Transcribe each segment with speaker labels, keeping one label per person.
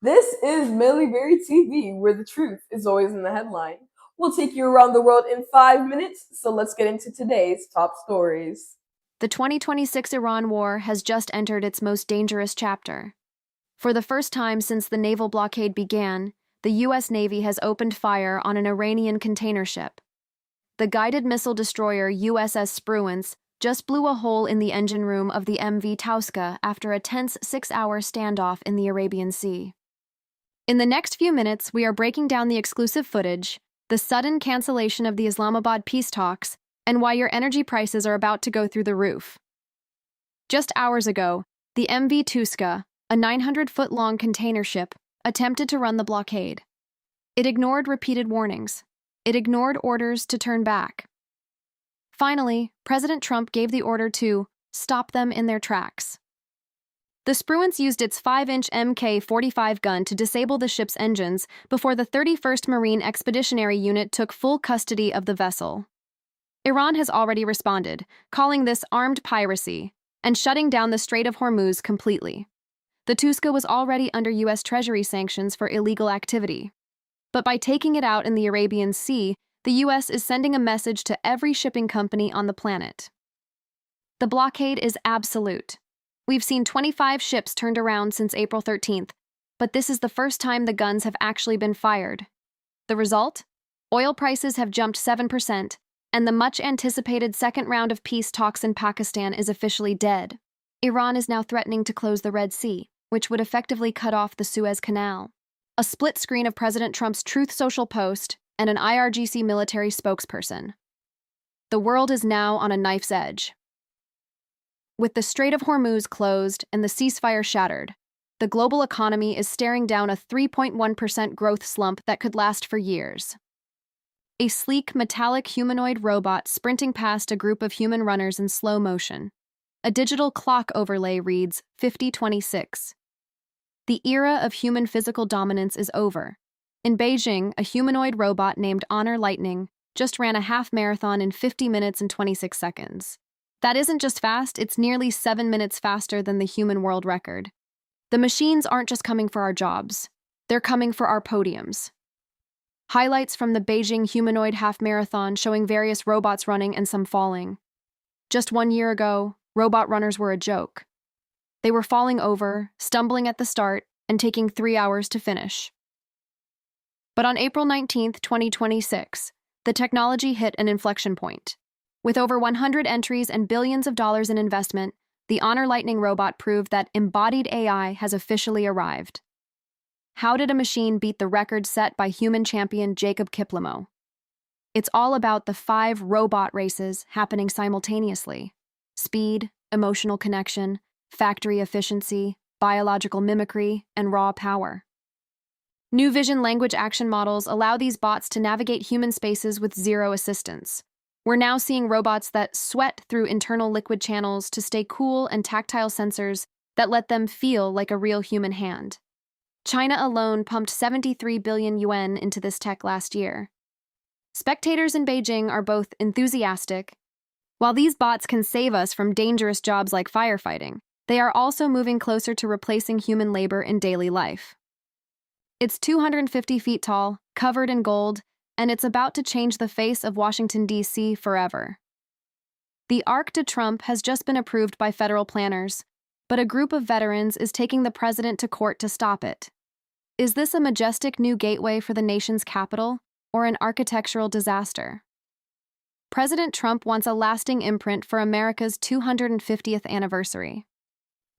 Speaker 1: This is Berry TV, where the truth is always in the headline. We'll take you around the world in 5 minutes, so let's get into today's top stories.
Speaker 2: The 2026 Iran war has just entered its most dangerous chapter. For the first time since the naval blockade began, the U.S. Navy has opened fire on an Iranian container ship. The guided missile destroyer USS Spruance just blew a hole in the engine room of the MV Tauska after a tense 6-hour standoff in the Arabian Sea. In the next few minutes, we are breaking down the exclusive footage, the sudden cancellation of the Islamabad peace talks, and why your energy prices are about to go through the roof. Just hours ago, the MV Tauska, a 900-foot-long container ship, attempted to run the blockade. It ignored repeated warnings. It ignored orders to turn back. Finally, President Trump gave the order to stop them in their tracks. The Spruance used its 5-inch Mk-45 gun to disable the ship's engines before the 31st Marine Expeditionary Unit took full custody of the vessel. Iran has already responded, calling this armed piracy, and shutting down the Strait of Hormuz completely. The Tauska was already under U.S. Treasury sanctions for illegal activity. But by taking it out in the Arabian Sea, the U.S. is sending a message to every shipping company on the planet. The blockade is absolute. We've seen 25 ships turned around since April 13th, but this is the first time the guns have actually been fired. The result? Oil prices have jumped 7%, and the much-anticipated second round of peace talks in Pakistan is officially dead. Iran is now threatening to close the Red Sea, which would effectively cut off the Suez Canal. A split screen of President Trump's Truth Social post and an IRGC military spokesperson. The world is now on a knife's edge. With the Strait of Hormuz closed and the ceasefire shattered, the global economy is staring down a 3.1% growth slump that could last for years. A sleek, metallic humanoid robot sprinting past a group of human runners in slow motion. A digital clock overlay reads 5026. The era of human physical dominance is over. In Beijing, a humanoid robot named Honor Lightning just ran a half marathon in 50 minutes and 26 seconds. That isn't just fast, it's nearly 7 minutes faster than the human world record. The machines aren't just coming for our jobs, they're coming for our podiums. Highlights from the Beijing humanoid half marathon showing various robots running and some falling. Just 1 year ago, robot runners were a joke. They were falling over, stumbling at the start, and taking 3 hours to finish. But on April 19, 2026, the technology hit an inflection point. With over 100 entries and billions of dollars in investment, the Honor Lightning robot proved that embodied AI has officially arrived. How did a machine beat the record set by human champion Jacob Kiplimo? It's all about the 5 robot races happening simultaneously: speed, emotional connection, factory efficiency, biological mimicry, and raw power. New vision language action models allow these bots to navigate human spaces with zero assistance. We're now seeing robots that sweat through internal liquid channels to stay cool and tactile sensors that let them feel like a real human hand. China alone pumped 73 billion yuan into this tech last year. Spectators in Beijing are both enthusiastic. While these bots can save us from dangerous jobs like firefighting, they are also moving closer to replacing human labor in daily life. It's 250 feet tall, covered in gold, and it's about to change the face of Washington, D.C. forever. The Arc de Trump has just been approved by federal planners, but a group of veterans is taking the president to court to stop it. Is this a majestic new gateway for the nation's capital, or an architectural disaster? President Trump wants a lasting imprint for America's 250th anniversary.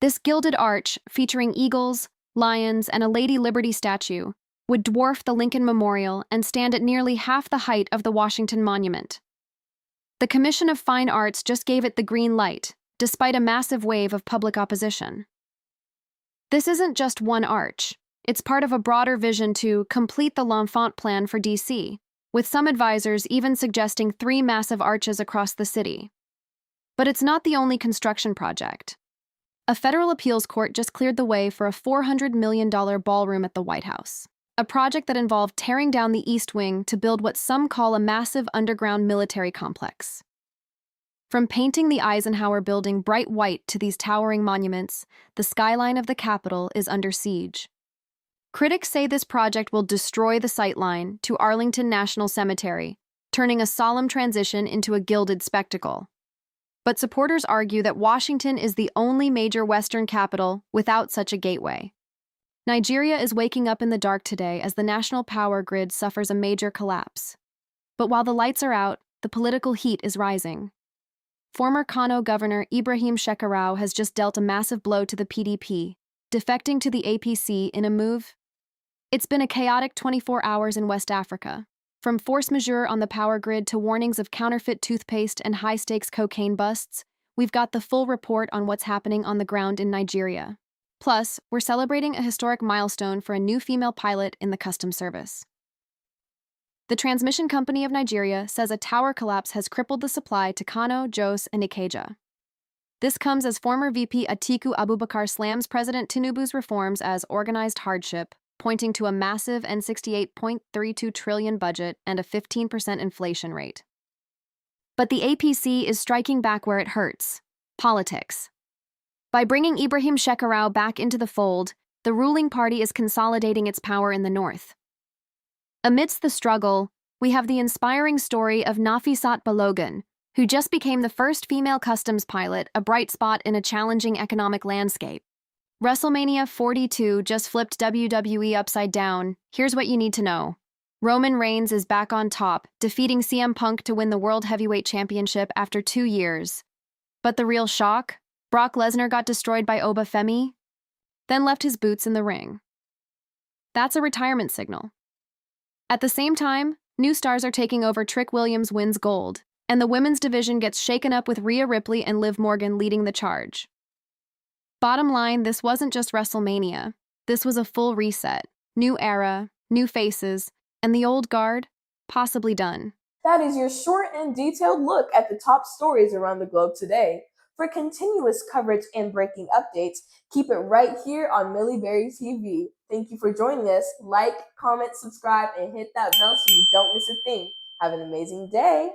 Speaker 2: This gilded arch, featuring eagles, lions, and a Lady Liberty statue, would dwarf the Lincoln Memorial and stand at nearly half the height of the Washington Monument. The Commission of Fine Arts just gave it the green light, despite a massive wave of public opposition. This isn't just one arch. It's part of a broader vision to complete the L'Enfant plan for D.C., with some advisors even suggesting 3 massive arches across the city. But it's not the only construction project. A federal appeals court just cleared the way for a $400 million ballroom at the White House, a project that involved tearing down the East Wing to build what some call a massive underground military complex. From painting the Eisenhower building bright white to these towering monuments, the skyline of the Capitol is under siege. Critics say this project will destroy the sightline to Arlington National Cemetery, turning a solemn transition into a gilded spectacle. But supporters argue that Washington is the only major Western capital without such a gateway. Nigeria is waking up in the dark today as the national power grid suffers a major collapse. But while the lights are out, the political heat is rising. Former Kano Governor Ibrahim Shekarau has just dealt a massive blow to the PDP, defecting to the APC in a move. It's been a chaotic 24 hours in West Africa. From force majeure on the power grid to warnings of counterfeit toothpaste and high-stakes cocaine busts, we've got the full report on what's happening on the ground in Nigeria. Plus, we're celebrating a historic milestone for a new female pilot in the Customs Service. The Transmission Company of Nigeria says a tower collapse has crippled the supply to Kano, Jos, and Ikeja. This comes as former VP Atiku Abubakar slams President Tinubu's reforms as organized hardship, pointing to a massive N68.32 trillion budget and a 15% inflation rate. But the APC is striking back where it hurts: politics. By bringing Ibrahim Shekarau back into the fold, the ruling party is consolidating its power in the north. Amidst the struggle, we have the inspiring story of Nafisat Balogun, who just became the first female customs pilot, a bright spot in a challenging economic landscape. WrestleMania 42 just flipped WWE upside down. Here's what you need to know. Roman Reigns is back on top, defeating CM Punk to win the World Heavyweight Championship after 2 years. But the real shock? Brock Lesnar got destroyed by Oba Femi, then left his boots in the ring. That's a retirement signal. At the same time, new stars are taking over. Trick Williams wins gold, and the women's division gets shaken up with Rhea Ripley and Liv Morgan leading the charge. Bottom line, this wasn't just WrestleMania. This was a full reset. New era, new faces, and the old guard, possibly done.
Speaker 1: That is your short and detailed look at the top stories around the globe today. For continuous coverage and breaking updates, keep it right here on Millieberry TV. Thank you for joining us. Like, comment, subscribe, and hit that bell so you don't miss a thing. Have an amazing day.